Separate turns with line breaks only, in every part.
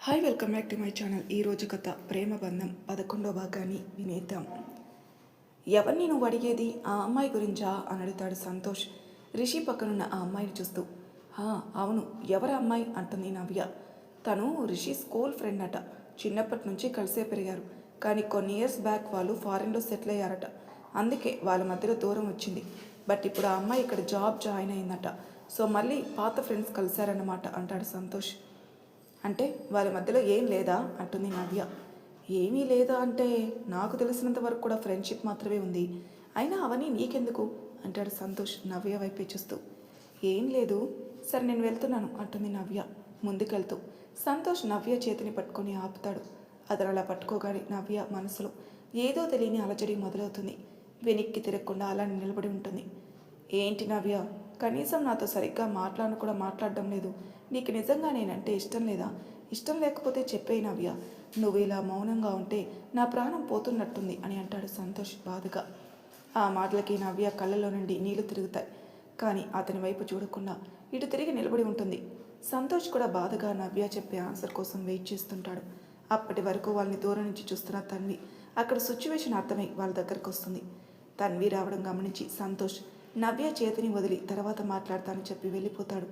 Hi, welcome back to my channel. ఈరోజు కథ ప్రేమ బంధం 11వ భాగాన్ని వినేద్దాం. ఎవరిని నువ్వు అడిగేది? ఆ అమ్మాయి గురించా అని అడుగుతాడు సంతోష్ రిషి పక్కనున్న ఆ అమ్మాయిని చూస్తూ. అవును, ఎవరు అమ్మాయి అంటుంది నవ్య. తను రిషి స్కూల్ ఫ్రెండ్ అట. చిన్నప్పటి నుంచి కలిసే పెరిగారు. కానీ కొన్ని ఇయర్స్ బ్యాక్ వాళ్ళు ఫారెన్లో సెటిల్ అయ్యారట. అందుకే వాళ్ళ మధ్యలో దూరం వచ్చింది. బట్ ఇప్పుడు ఆ అమ్మాయి ఇక్కడ జాయిన్ అయిందట. సో మళ్ళీ పాత ఫ్రెండ్స్ కలిశారన్నమాట అంటాడు సంతోష్. అంటే వాళ్ళ మధ్యలో ఏం లేదా అంటుంది నవ్య. ఏమీ లేదా అంటే నాకు తెలిసినంత వరకు కూడా ఫ్రెండ్షిప్ మాత్రమే ఉంది. అయినా అవన్నీ నీకెందుకు అంటాడు సంతోష్ నవ్య వైపే చూస్తూ. ఏం లేదు, సరే నేను వెళ్తున్నాను అంటుంది నవ్య ముందుకెళ్తూ. సంతోష్ నవ్య చేతిని పట్టుకొని ఆపుతాడు. అతను అలా పట్టుకోగానే నవ్య మనసులో ఏదో తెలియని అలజడి మొదలవుతుంది. వెనక్కి తిరగకుండా అలా నిలబడి ఉంటుంది. ఏంటి నవ్య, కనీసం నాతో సరిగ్గా కూడా మాట్లాడడం లేదు. నీకు నిజంగా నేనంటే ఇష్టం లేదా? ఇష్టం లేకపోతే చెప్పేయి నవ్య. నువ్వు ఇలా మౌనంగా ఉంటే నా ప్రాణం పోతున్నట్టుంది అని అంటాడు సంతోష్ బాధగా. ఆ మాటలకి నవ్య కళ్ళలో నుండి నీళ్లు తిరుగుతాయి. కానీ అతని వైపు చూడకుండా ఇటు తిరిగి నిలబడి ఉంటుంది. సంతోష్ కూడా బాధగా నవ్య చెప్పే ఆన్సర్ కోసం వెయిట్ చేస్తుంటాడు. అప్పటి వరకు వాళ్ళని దూరం నుంచి చూస్తున్న తన్వి అక్కడ సిచ్యువేషన్ అర్థమై వాళ్ళ దగ్గరకు వస్తుంది. తన్వి రావడం గమనించి సంతోష్ నవ్య చేతిని వదిలి తర్వాత మాట్లాడతానని చెప్పి వెళ్ళిపోతాడు.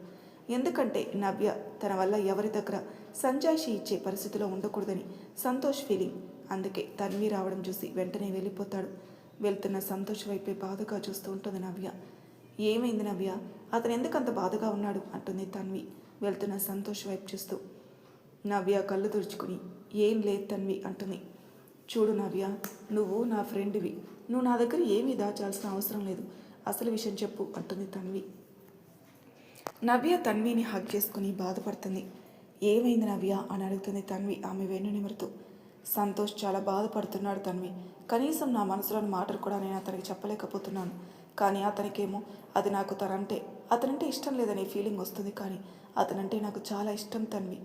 ఎందుకంటే నవ్య తన వల్ల ఎవరి దగ్గర సంజాయిషి ఇచ్చే పరిస్థితిలో ఉండకూడదని సంతోష్ ఫీలింగ్. అందుకే తన్వి రావడం చూసి వెంటనే వెళ్ళిపోతాడు. వెళ్తున్న సంతోష్ వైపే బాధగా చూస్తూ ఉంటుంది నవ్య. ఏమైంది నవ్య, అతను ఎందుకు అంత బాధగా ఉన్నాడు అంటుంది తన్వి వెళ్తున్న సంతోష్ వైపు చూస్తూ. నవ్య కళ్ళు తుడుచుకుని ఏం లేదు తన్వి అంటుంది. చూడు నవ్య, నువ్వు నా ఫ్రెండ్వి. నువ్వు నా దగ్గర ఏమీ దాచాల్సిన అవసరం లేదు. అసలు విషయం చెప్పు అంటుంది తన్వి. నవ్య తన్విని హగ్ చేసుకుని బాధపడుతుంది. ఏమైంది నవ్య అని అడుగుతుంది తన్వి ఆమె వెన్ను నిమురుతూ. సంతోష్ చాలా బాధపడుతున్నాడు తన్వి. కనీసం నా మనసులోని మాటలు కూడా నేను అతనికి చెప్పలేకపోతున్నాను. కానీ అతనికేమో అది నాకు అతనంటే ఇష్టం లేదనే ఫీలింగ్ వస్తుంది. కానీ అతనంటే నాకు చాలా ఇష్టం తన్వి.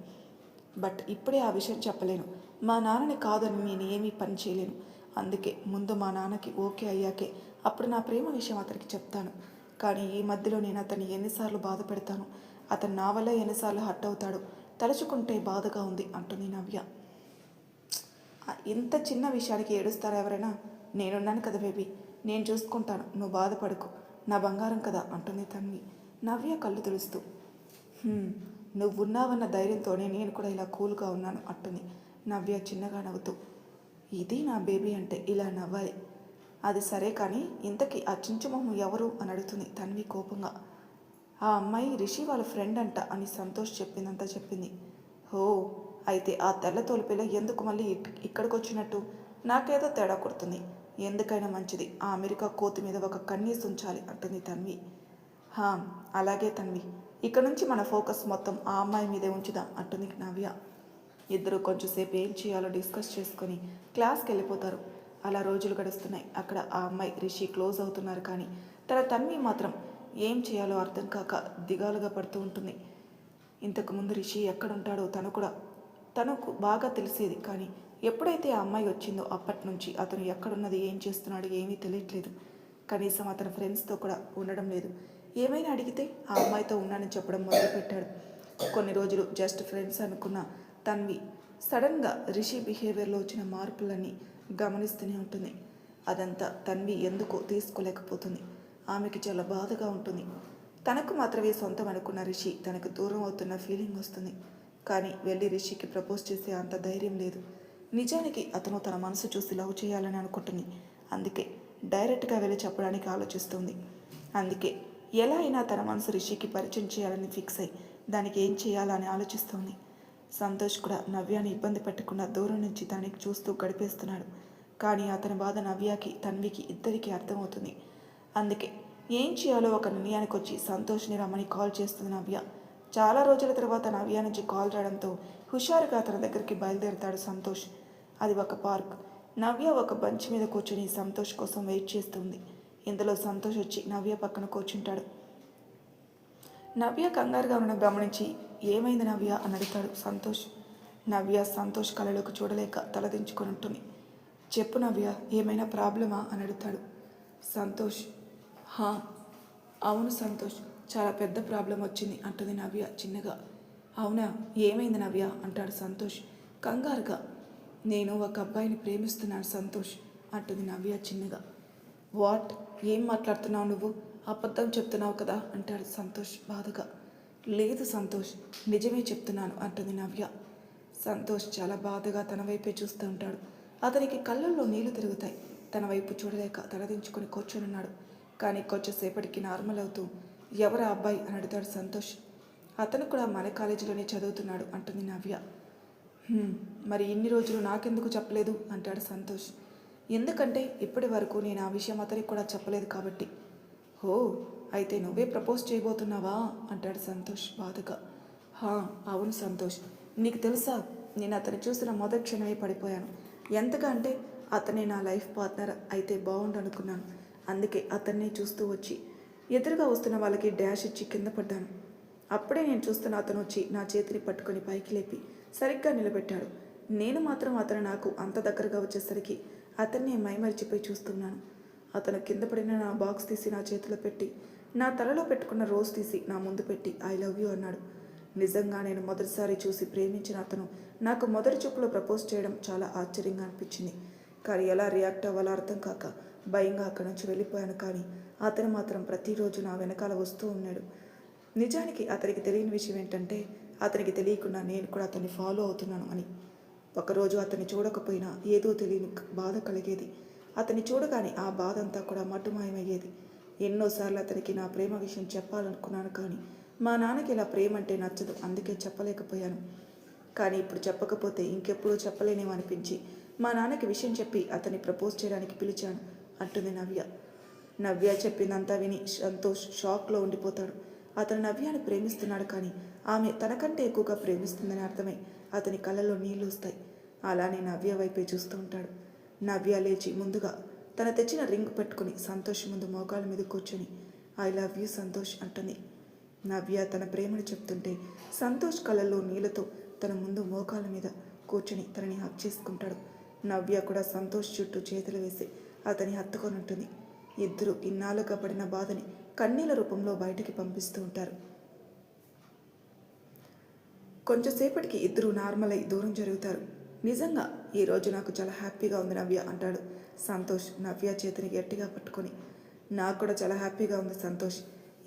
బట్ ఇప్పుడే ఆ విషయం చెప్పలేను. మా నాన్నని కాదని నేను ఏమీ పని చేయలేను. అందుకే ముందు మా నాన్నకి ఓకే అయ్యాకే అప్పుడు నా ప్రేమ విషయం అతనికి చెప్తాను. కానీ ఈ మధ్యలో నేను అతన్ని ఎన్నిసార్లు బాధ పెడతాను, అతను నా వల్ల ఎన్నిసార్లు హర్ట్ అవుతాడు తలుచుకుంటే బాధగా ఉంది అంటుంది నవ్య. ఇంత చిన్న విషయానికి ఏడుస్తారా ఎవరైనా? నేనున్నాను కదా బేబీ, నేను చూసుకుంటాను, నువ్వు బాధపడకు, నా బంగారం కదా అంటుంది తన్వి నవ్య కళ్ళు తుడుస్తూ. నువ్వున్నావన్న ధైర్యంతోనే నేను కూడా ఇలా కూల్గా ఉన్నాను అంటుంది నవ్య చిన్నగా నవ్వుతూ. ఇది నా బేబీ అంటే ఇలా నవ్వాలి. అది సరే, కానీ ఇంతకీ ఆ చించుమొహం ఎవరు అని అడుగుతుంది తన్వి కోపంగా. ఆ అమ్మాయి రిషి వాళ్ళ ఫ్రెండ్ అంట అని సంతోష్ చెప్పిందంతా చెప్పింది. హో, అయితే ఆ తెల్ల తోలిపిల్ల ఎందుకు మళ్ళీ ఇక్కడికి వచ్చినట్టు? నాకేదో తేడా కొడుతుంది. ఎందుకైనా మంచిది ఆ అమెరికా కోతి మీద ఒక కన్నీసు ఉంచాలి అంటుంది తన్వి. అలాగే తన్వి, ఇక్కడ నుంచి మన ఫోకస్ మొత్తం ఆ అమ్మాయి మీదే ఉంచుదాం అంటుంది నవ్య. ఇద్దరు కొంచెంసేపు ఏం చేయాలో డిస్కస్ చేసుకొని క్లాస్కి వెళ్ళిపోతారు. అలా రోజులు గడుస్తున్నాయి. అక్కడ ఆ అమ్మాయి రిషి క్లోజ్ అవుతున్నారు. కానీ తన తన్వి మాత్రం ఏం చేయాలో అర్థం కాక దిగాలుగా పడుతూ ఉంటుంది. ఇంతకుముందు రిషి ఎక్కడుంటాడో తనకు బాగా తెలిసేది. కానీ ఎప్పుడైతే ఆ అమ్మాయి వచ్చిందో అప్పటి నుంచి అతను ఎక్కడున్నది, ఏం చేస్తున్నాడు ఏమీ తెలియట్లేదు. కనీసం అతని ఫ్రెండ్స్తో కూడా ఉండడం లేదు. ఏమైనా అడిగితే ఆ అమ్మాయితో ఉన్నానని చెప్పడం మొదలుపెట్టాడు. కొన్ని రోజులు జస్ట్ ఫ్రెండ్స్ అనుకున్న తన్వి సడన్గా రిషి బిహేవియర్లో వచ్చిన మార్పులన్నీ గమనిస్తూనే ఉంటుంది. అదంతా తన్వి ఎందుకో తీసుకోలేకపోతుంది. ఆమెకి చాలా బాధగా ఉంటుంది. తనకు మాత్రమే సొంతం అనుకున్న రిషి తనకు దూరం అవుతున్న ఫీలింగ్ వస్తుంది. కానీ వెళ్ళి రిషికి ప్రపోజ్ చేసే అంత ధైర్యం లేదు. నిజానికి అతను తన మనసు చూసి లవ్ చేయాలని అనుకుంటుంది. అందుకే డైరెక్ట్గా వెళ్ళి చెప్పడానికి ఆలోచిస్తుంది. అందుకే ఎలా అయినా తన మనసు రిషికి పరిచయం చేయాలని ఫిక్స్ అయి దానికి ఏం చేయాలని ఆలోచిస్తోంది. సంతోష్ కూడా నవ్యాని ఇబ్బంది పెట్టకుండా దూరం నుంచి తనకి చూస్తూ గడిపేస్తున్నాడు. కానీ అతని బాధ నవ్యాకి తన్వికి ఇద్దరికీ అర్థమవుతుంది. అందుకే ఏం చేయాలో ఒక నిర్ణయానికి వచ్చి సంతోష్ని రమ్మని కాల్ చేస్తుంది నవ్య. చాలా రోజుల తర్వాత నవ్య నుంచి కాల్ రావడంతో హుషారుగా తన దగ్గరికి బయలుదేరుతాడు సంతోష్. అది ఒక పార్క్. నవ్య ఒక బంచ్ మీద కూర్చొని సంతోష్ కోసం వెయిట్ చేస్తుంది. ఇందులో సంతోష్ వచ్చి నవ్య పక్కన కూర్చుంటాడు. నవ్య కంగారుగా ఉన్న గమనించి ఏమైంది నవ్య అని అడుగుతాడు సంతోష్. నవ్య సంతోష్ కళ్ళలోకి చూడలేక తలదించుకొని ఉంటుంది. చెప్పు నవ్య, ఏమైనా ప్రాబ్లమా అని అడుగుతాడు సంతోష్. అవును సంతోష్, చాలా పెద్ద ప్రాబ్లం వచ్చింది అంటుంది నవ్య చిన్నగా. అవునా, ఏమైంది నవ్య అంటాడు సంతోష్ కంగారుగా. నేను ఒక అబ్బాయిని ప్రేమిస్తున్నాను సంతోష్ అంటుంది నవ్య చిన్నగా. వాట్? ఏం మాట్లాడుతున్నావు నువ్వు? అబద్ధం చెప్తున్నావు కదా అంటాడు సంతోష్ బాధగా. లేదు సంతోష్, నిజమే చెప్తున్నాను అంటుంది నవ్య. సంతోష్ చాలా బాధగా తన వైపే చూస్తూ ఉంటాడు. అతనికి కళ్ళల్లో నీళ్లు తిరుగుతాయి. తన వైపు చూడలేక తలదించుకొని కూర్చొనున్నాడు. కానీ కొంచెంసేపటికి నార్మల్ అవుతూ ఎవరా అబ్బాయి అని అడుగుతాడు సంతోష్. అతను కూడా మన కాలేజీలోనే చదువుతున్నాడు అంటుంది నవ్య. మరి ఇన్ని రోజులు నాకెందుకు చెప్పలేదు అంటాడు సంతోష్. ఎందుకంటే ఇప్పటి వరకు నేను ఆ విషయం అతనికి కూడా చెప్పలేదు కాబట్టి. ఓ, అయితే నువ్వే ప్రపోజ్ చేయబోతున్నావా అంటాడు సంతోష్ బాధగా. అవును సంతోష్, నీకు తెలుసా, నేను అతను చూసిన మొదటి క్షణమే పడిపోయాను. ఎంతగా అంటే అతనే నా లైఫ్ పార్ట్నర్ అయితే బాగుండు అనుకున్నాను. అందుకే అతన్నే చూస్తూ వచ్చి ఎదురుగా వస్తున్న వాళ్ళకి డాష్ ఇచ్చి కింద పడ్డాను. అప్పుడే నేను చూస్తున్న అతను వచ్చి నా చేతిని పట్టుకొని పైకి లేపి సరిగ్గా నిలబెట్టాడు. నేను మాత్రం అతను నాకు అంత దగ్గరగా వచ్చేసరికి అతన్ని మైమరిచిపోయి చూస్తున్నాను. అతను కింద పడిన నా బాక్స్ తీసి నా చేతిలో పెట్టి నా తలలో పెట్టుకున్న రోజ్ తీసి నా ముందు పెట్టి ఐ లవ్ యూ అన్నాడు. నిజంగా నేను మొదటిసారి చూసి ప్రేమించిన అతను నాకు మొదటి చూపులో ప్రపోజ్ చేయడం చాలా ఆశ్చర్యంగా అనిపించింది. కానీ ఎలా రియాక్ట్ అవ్వాలో అర్థం కాక భయంగా అక్కడి నుంచి వెళ్ళిపోయాను. కానీ అతను మాత్రం ప్రతిరోజు నా వెనకాల వస్తూ ఉన్నాడు. నిజానికి అతనికి తెలియని విషయం ఏంటంటే అతనికి తెలియకుండా నేను కూడా అతన్ని ఫాలో అవుతున్నాను అని. ఒకరోజు అతన్ని చూడకపోయినా ఏదో తెలియని బాధ కలిగేది. అతన్ని చూడగానే ఆ బాధ అంతా కూడా మట్టుమాయమయ్యేది. ఎన్నోసార్లు అతనికి నా ప్రేమ విషయం చెప్పాలనుకున్నాను. కానీ మా నాన్నకి ఇలా ప్రేమ అంటే నచ్చదు, అందుకే చెప్పలేకపోయాను. కానీ ఇప్పుడు చెప్పకపోతే ఇంకెప్పుడూ చెప్పలేనేమో అనిపించి మా నాన్నకి విషయం చెప్పి అతన్ని ప్రపోజ్ చేయడానికి పిలిచాను అంటుంది నవ్య. నవ్య చెప్పిందంతా విని సంతోష్ షాక్లో ఉండిపోతాడు. అతను నవ్యాన్ని ప్రేమిస్తున్నాడు, కానీ ఆమె తనకంటే ఎక్కువగా ప్రేమిస్తుందని అర్థమై అతని కళ్ళలో నీళ్లు వస్తాయి. అలానే నవ్య వైపే చూస్తూ ఉంటాడు. నవ్య లేచి ముందుగా తన తెచ్చిన రింగ్ పెట్టుకుని సంతోష్ ముందు మోకాళ్ళ మీద కూర్చొని ఐ లవ్ యూ సంతోష్ అంటుంది. నవ్య తన ప్రేమను చెప్తుంటే సంతోష్ కళ్ళల్లో నీళ్లతో తన ముందు మోకాళ్ళ మీద కూర్చొని తనని హక్ చేసుకుంటాడు. నవ్య కూడా సంతోష్ చుట్టూ చేతులు వేసి అతని హత్తుకొని ఉంటుంది. ఇద్దరు ఇన్నాళ్ళుగా పడిన బాధని కన్నీళ్ళ రూపంలో బయటికి పంపిస్తూ ఉంటారు. కొంచెంసేపటికి ఇద్దరు నార్మల్ అయి దూరం జరుగుతారు. నిజంగా ఈరోజు నాకు చాలా హ్యాపీగా ఉంది నవ్య అంటాడు సంతోష్ నవ్య చేతిని గట్టిగా పట్టుకొని. నాకు కూడా చాలా హ్యాపీగా ఉంది సంతోష్.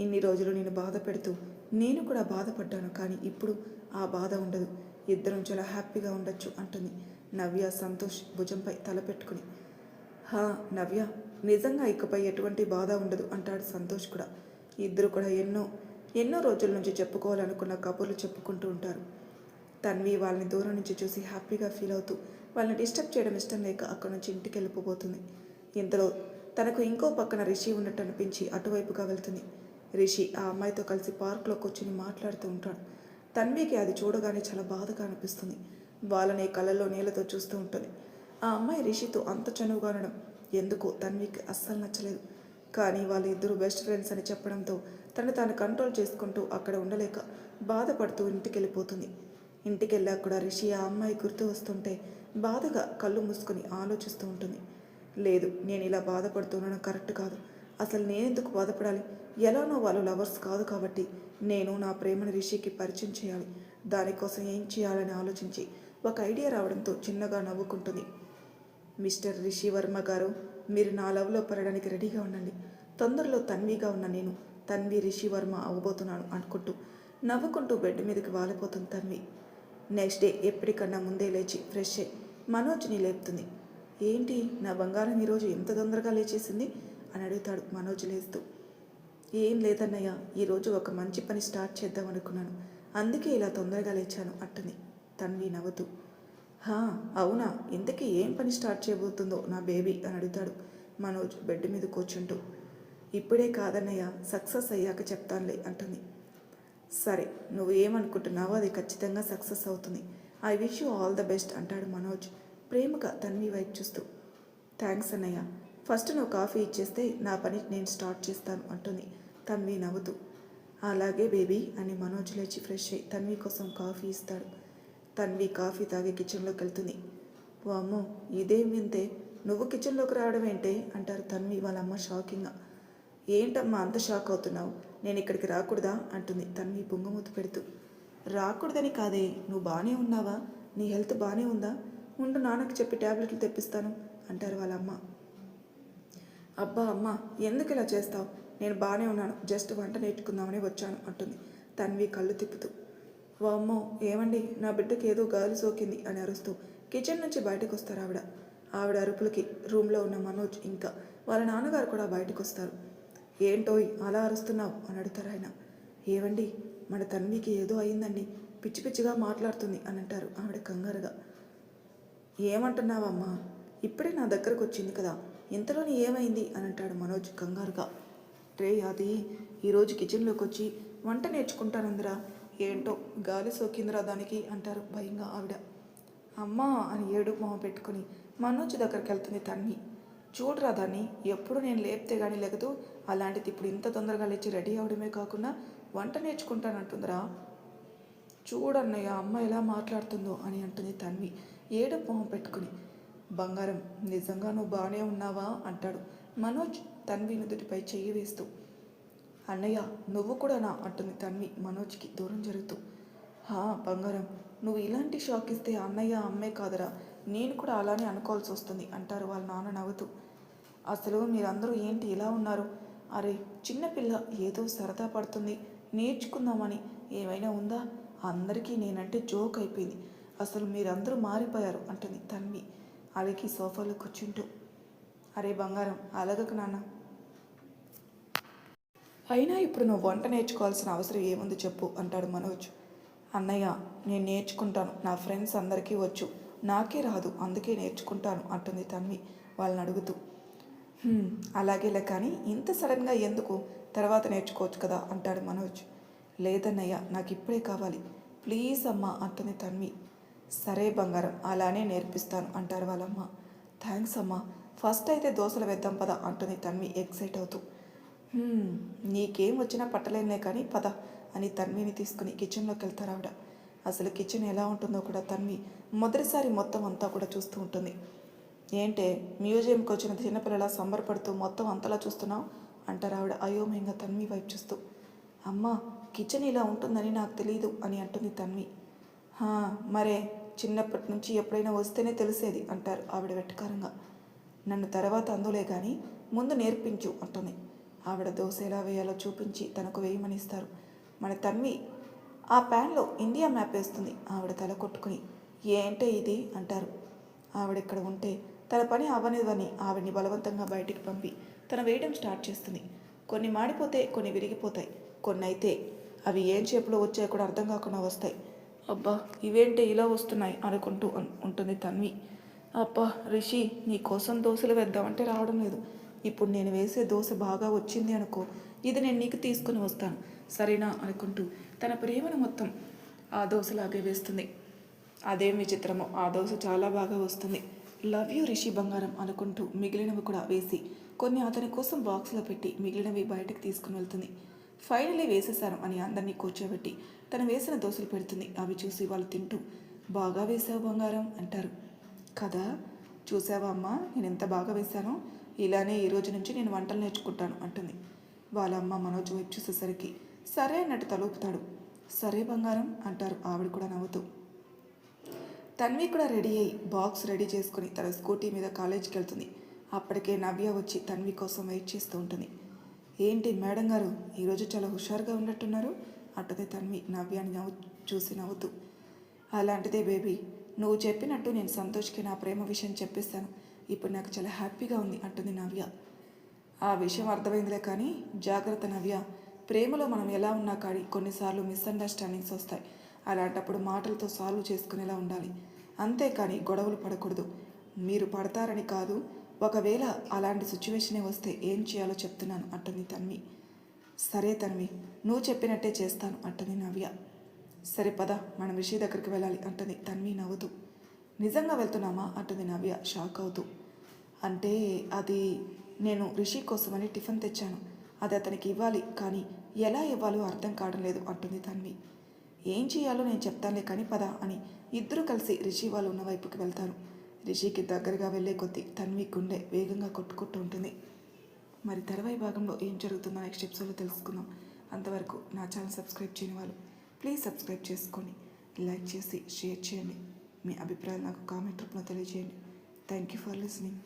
ఇన్ని రోజులు నేను బాధ పెడుతూ నేను కూడా బాధపడ్డాను, కానీ ఇప్పుడు ఆ బాధ ఉండదు. ఇద్దరం చాలా హ్యాపీగా ఉండొచ్చు అంటుంది నవ్య సంతోష్ భుజంపై తల పెట్టుకుని. నవ్య, నిజంగా ఇకపై ఎటువంటి బాధ ఉండదు అంటాడు సంతోష్ కూడా. ఇద్దరు కూడా ఎన్నో రోజుల నుంచి చెప్పుకోవాలనుకున్న కబుర్లు చెప్పుకుంటూ ఉంటారు. తన్వి వాళ్ళని దూరం నుంచి చూసి హ్యాపీగా ఫీల్ అవుతూ వాళ్ళని డిస్టర్బ్ చేయడం ఇష్టం లేక అక్కడి నుంచి ఇంటికి వెళ్ళిపోబోతుంది. ఇంతలో తనకు ఇంకో పక్కన రిషి ఉన్నట్టు అనిపించి అటువైపుగా వెళ్తుంది. రిషి ఆ అమ్మాయితో కలిసి పార్క్లో కూర్చుని మాట్లాడుతూ ఉంటాడు. తన్వికి అది చూడగానే చాలా బాధగా అనిపిస్తుంది. వాళ్ళని కళ్ళల్లో నీళ్ళతో చూస్తూ ఉంటుంది. ఆ అమ్మాయి రిషితో అంత చనువుగా ఉండడం ఎందుకో తన్వికి అస్సలు నచ్చలేదు. కానీ వాళ్ళిద్దరూ బెస్ట్ ఫ్రెండ్స్ అని చెప్పడంతో తాను కంట్రోల్ చేసుకుంటూ అక్కడ ఉండలేక బాధపడుతూ ఇంటికి వెళ్ళిపోతుంది. ఇంటికి వెళ్ళాక కూడా రిషి ఆ అమ్మాయి గుర్తు వస్తుంటే బాధగా కళ్ళు మూసుకొని ఆలోచిస్తూ ఉంటుంది. లేదు, నేను ఇలా బాధపడుతున్నాను కరెక్ట్ కాదు. అసలు నేనెందుకు బాధపడాలి? ఎలానో వాళ్ళు లవర్స్ కాదు కాబట్టి నేను నా ప్రేమను రిషికి పరిచయం చేయాలి. దానికోసం ఏం చేయాలని ఆలోచించి ఒక ఐడియా రావడంతో చిన్నగా నవ్వుకుంటుంది. మిస్టర్ రిషి వర్మ గారు, మీరు నా లవ్లో పడడానికి రెడీగా ఉండండి. తొందరలో తన్విగా ఉన్న నేను తన్వి రిషి వర్మ అవ్వబోతున్నాను అనుకుంటూ నవ్వుకుంటూ బెడ్ మీదకి వాలిపోతుంది తన్వి. నెక్స్ట్ డే ఎప్పటికన్నా ముందే లేచి ఫ్రెష్ అయ్యి మనోజ్ని లేపుతుంది. ఏంటి నా బంగారం ఈరోజు ఎంత తొందరగా లేచేసింది అని అడుగుతాడు మనోజ్ లేస్తూ. ఏం లేదన్నయ్య, ఈరోజు ఒక మంచి పని స్టార్ట్ చేద్దాం అనుకున్నాను, అందుకే ఇలా తొందరగా లేచాను అంటుంది తన్వి నవ్వుతూ. అవునా, ఇంతకీ ఏం పని స్టార్ట్ చేయబోతుందో నా బేబీ అని అడుగుతాడు మనోజ్ బెడ్ మీద కూర్చుంటూ. ఇప్పుడే కాదన్నయ్య, సక్సెస్ అయ్యాక చెప్తానులే అంటుంది. సరే, నువ్వు ఏమనుకుంటున్నావో అది ఖచ్చితంగా సక్సెస్ అవుతుంది. I wish you all the best అంటాడు మనోజ్ ప్రేమగా తన్వి వైపు చూస్తూ. థ్యాంక్స్ అన్నయ్య, ఫస్ట్ నువ్వు కాఫీ ఇచ్చేస్తే నా పని నేను స్టార్ట్ చేస్తాను అంటుంది తన్వి నవ్వుతూ. అలాగే బేబీ అని మనోజ్ లేచి ఫ్రెష్ అయ్యి తన్వి కోసం కాఫీ ఇస్తాడు. తన్వి కాఫీ తాగి కిచెన్లోకి వెళ్తుంది. వామ్మో, ఇదేం వింతే, నువ్వు కిచెన్లోకి రావడం ఏంటే అంటారు తన్వి వాళ్ళమ్మ షాకింగ్గా. ఏంటమ్మా అంత షాక్ అవుతున్నావు? నేను ఇక్కడికి రాకూడదా అంటుంది తన్వి బొంగమూతి పెడుతూ. రాకూడదని కాదే, నువ్వు బాగానే ఉన్నావా? నీ హెల్త్ బాగానే ఉందా? ఉండు, నాన్నకి చెప్పి ట్యాబ్లెట్లు తెప్పిస్తాను అంటారు వాళ్ళ అమ్మ. అబ్బా అమ్మ, ఎందుకు ఇలా చేస్తావు? నేను బాగానే ఉన్నాను, జస్ట్ వంట నేర్చుకుందామని వచ్చాను అంటుంది తన్వి కళ్ళు తిప్పుతూ. వామ్మో, ఏమండి, నా బిడ్డకి ఏదో గాలి సోకింది అని అరుస్తూ కిచెన్ నుంచి బయటకు వస్తారు ఆవిడ. ఆవిడ అరుపులకి రూమ్లో ఉన్న మనోజ్ ఇంకా వాళ్ళ నాన్నగారు కూడా బయటకు వస్తారు. ఏంటోయ్ అలా అరుస్తున్నావు అని అడుగుతారు ఆయన. ఏవండి, మన తన్వికి ఏదో అయిందండి, పిచ్చి పిచ్చిగా మాట్లాడుతుంది అని అంటారు ఆవిడ కంగారుగా. ఏమంటున్నావమ్మా? ఇప్పుడే నా దగ్గరకు వచ్చింది కదా, ఇంతలోని ఏమైంది అని అంటాడు మనోజ్ కంగారుగా. అది ఈరోజు కిచెన్లోకి వచ్చి వంట నేర్చుకుంటానందిరా, ఏంటో గాలి సోకిందిరా దానికి అంటారు భయంగా ఆవిడ. అమ్మా అని ఏడుపు మొహం పెట్టుకుని మనోజ్ దగ్గరికి వెళ్తుంది తన్వి. చూడరా దాన్ని, ఎప్పుడు నేను లేపితే కానీ లేకదు, అలాంటిది ఇప్పుడు ఇంత తొందరగా లేచి రెడీ అవడమే కాకుండా వంట నేర్చుకుంటానంటుందిరా. చూడన్నయ్య అమ్మ ఎలా మాట్లాడుతుందో అని అంటుంది తన్వి ఏడుపు మొహం పెట్టుకుని. బంగారం, నిజంగా నువ్వు బాగానే ఉన్నావా అంటాడు మనోజ్ తన్వి నుదుటిపై చెయ్యి వేస్తూ. అన్నయ్య, నువ్వు కూడానా అంటుంది తన్వి మనోజ్కి దూరం జరుగుతూ. బంగారం, నువ్వు ఇలాంటి షాక్ ఇస్తే అన్నయ్య అమ్మే కాదురా, నేను కూడా అలానే అనుకోవాల్సి వస్తుంది అంటారు వాళ్ళ నాన్న నవ్వుతూ. అసలు మీరందరూ ఏంటి ఇలా ఉన్నారు? అరే, చిన్నపిల్ల ఏదో సరదా పడుతుంది, నేర్చుకుందామని ఏమైనా ఉందా? అందరికీ నేనంటే జోక్ అయిపోయింది. అసలు మీరందరూ మారిపోయారు అంటుంది తన్వి అలకి సోఫాలో కూర్చుంటూ. అరే బంగారం, అలగకు నాన్న. అయినా ఇప్పుడు నువ్వు వంట నేర్చుకోవాల్సిన అవసరం ఏముంది చెప్పు అంటాడు మనోజ్. అన్నయ్య, నేను నేర్చుకుంటాను, నా ఫ్రెండ్స్ అందరికీ వచ్చు, నాకే రాదు, అందుకే నేర్చుకుంటాను అంటుంది తన్వి వాళ్ళని అడుగుతూ. అలాగేలే, కానీ ఇంత సడన్గా ఎందుకు? తర్వాత నేర్చుకోవచ్చు కదా అంటాడు మనోజ్. లేదన్నయ్య, నాకు ఇప్పుడే కావాలి, ప్లీజ్ అమ్మా అంటుంది తన్వి. సరే బంగారం, అలానే నేర్పిస్తాను అంటారు వాళ్ళమ్మ. థ్యాంక్స్ అమ్మా, ఫస్ట్ అయితే దోశలు వేద్దాం పద అంటుంది తన్వి ఎక్సైట్ అవుతూ. నీకేం వచ్చినా పట్టలేనులే కానీ పద అని తన్విని తీసుకుని కిచెన్లోకి వెళ్తారు ఆవిడ. అసలు కిచెన్ ఎలా ఉంటుందో కూడా తన్వి మొదటిసారి మొత్తం అంతా కూడా చూస్తూ ఉంటుంది. ఏంటే, మ్యూజియంకి వచ్చిన చిన్నపిల్లలా సంబరపడుతూ మొత్తం అంతలా చూస్తున్నావు అంటారు ఆవిడ అయోమయంగా తన్వి వైపు చూస్తూ. అమ్మ, కిచెన్ ఇలా ఉంటుందని నాకు తెలియదు అని అంటుంది తన్వి. మరే, చిన్నప్పటి నుంచి ఎప్పుడైనా వస్తేనే తెలిసేది అంటారు ఆవిడ వెటకారంగా. నన్ను తర్వాత అందులే కానీ ముందు నేర్పించు అంటుంది. ఆవిడ దోశ ఎలా వేయాలో చూపించి తనకు వేయమని ఇస్తారు. మన తన్వి ఆ ప్యాన్లో ఇండియా మ్యాప్ వేస్తుంది ఆవిడ తల కొట్టుకుని. ఏంటే ఇది అంటారు. ఆవిడ ఇక్కడ ఉంటే తన పని అవనివని ఆవిడ్ని బలవంతంగా బయటికి పంపి తన వేయడం స్టార్ట్ చేస్తుంది. కొన్ని మాడిపోతే, కొన్ని విరిగిపోతాయి, కొన్ని అయితే అవి ఏం షేపులో వచ్చాయో కూడా అర్థం కాకుండా వస్తాయి. అబ్బా, ఇవేంటి ఇలా వస్తున్నాయి అనుకుంటూ ఉంటుంది తన్వి. అబ్బా రిషి, నీ కోసం దోశలు వేద్దామంటే రావడం లేదు. ఇప్పుడు నేను వేసే దోశ బాగా వచ్చింది అనుకో, ఇది నేను నీకు తీసుకుని వస్తాను సరేనా అనుకుంటూ తన ప్రేమను మొత్తం ఆ దోశలాగే వేస్తుంది. అదేం విచిత్రమో, ఆ దోశ చాలా బాగా వస్తుంది. లవ్ యూ రిషి బంగారం అనుకుంటూ మిగిలినవి కూడా వేసి కొన్ని అతని కోసం బాక్స్లో పెట్టి మిగిలినవి బయటకు తీసుకుని వెళ్తుంది. ఫైనలీ వేసేశాను అని అందరినీ కూర్చోబెట్టి తను వేసిన దోశలు పెడుతుంది. అవి చూసి వాళ్ళు తింటూ, బాగా వేసావు బంగారం అంటారు. కదా, చూసావా అమ్మా, నేను ఎంత బాగా వేశానో, ఇలానే ఈ రోజు నుంచి నేను వంటలు నేర్చుకుంటాను అంటుంది. వాళ్ళ అమ్మ మనోజ్ వైపు చూసేసరికి సరే అన్నట్టు తలూపుతాడు. సరే బంగారం అంటారు ఆవిడ కూడా నవ్వుతూ. తన్వి కూడా రెడీ అయ్యి బాక్స్ రెడీ చేసుకుని తన స్కూటీ మీద కాలేజీకి వెళ్తుంది. అప్పటికే నవ్య వచ్చి తన్వి కోసం వెయిట్ చేస్తూ ఉంటుంది. ఏంటి మేడం గారు, ఈరోజు చాలా హుషారుగా ఉన్నట్టున్నారు అంటుంది తన్వి నవ్యాన్ని చూసి నవ్వుతూ. అలాంటిదే బేబీ, నువ్వు చెప్పినట్టు నేను సంతోష్కి నా ప్రేమ విషయం చెప్పేస్తాను, ఇప్పుడు నాకు చాలా హ్యాపీగా ఉంది అంటుంది నవ్య. ఆ విషయం అర్థమైందిలే కానీ జాగ్రత్త నవ్య, ప్రేమలో మనం ఎలా ఉన్నా కానీ కొన్నిసార్లు మిస్అండర్స్టాండింగ్స్ వస్తాయి, అలాంటప్పుడు మాటలతో సాల్వ్ చేసుకునేలా ఉండాలి, అంతేకాని గొడవలు పడకూడదు. మీరు పడతారని కాదు, ఒకవేళ అలాంటి సిచ్యువేషనే వస్తే ఏం చేయాలో చెప్తున్నాను అంటుంది తన్వి. సరే తన్వి, నువ్వు చెప్పినట్టే చేస్తాను అంటుంది నవ్య. సరే పద, మనం రిషి దగ్గరికి వెళ్ళాలి అంటుంది తన్వి నవ్వుతూ. నిజంగా వెళ్తున్నామా అంటుంది నవ్య షాక్ అవుతూ. అంటే అది, నేను రిషి కోసమని టిఫిన్ తెచ్చాను, అది అతనికి ఇవ్వాలి, కానీ ఎలా ఇవ్వాలో అర్థం కావడం లేదు అంటుంది తన్వి. ఏం చేయాలో నేను చెప్తానులే కానీ పద అని ఇద్దరూ కలిసి రిషి వాళ్ళు ఉన్న వైపుకి వెళ్తారు. రిషికి దగ్గరగా వెళ్ళే కొద్దీ తన్వి గుండె వేగంగా కొట్టుకుంటూ ఉంటుంది. మరి తర్వాయి భాగంలో ఏం జరుగుతుందో నెక్స్ట్ ఎపిసోడ్లో తెలుసుకుందాం. అంతవరకు నా ఛానల్ సబ్స్క్రైబ్ చేయని వాళ్ళు ప్లీజ్ సబ్స్క్రైబ్ చేసుకొని లైక్ చేసి షేర్ చేయండి. మీ అభిప్రాయాలు నాకు కామెంట్ రూపంలో తెలియజేయండి. Thank you for listening.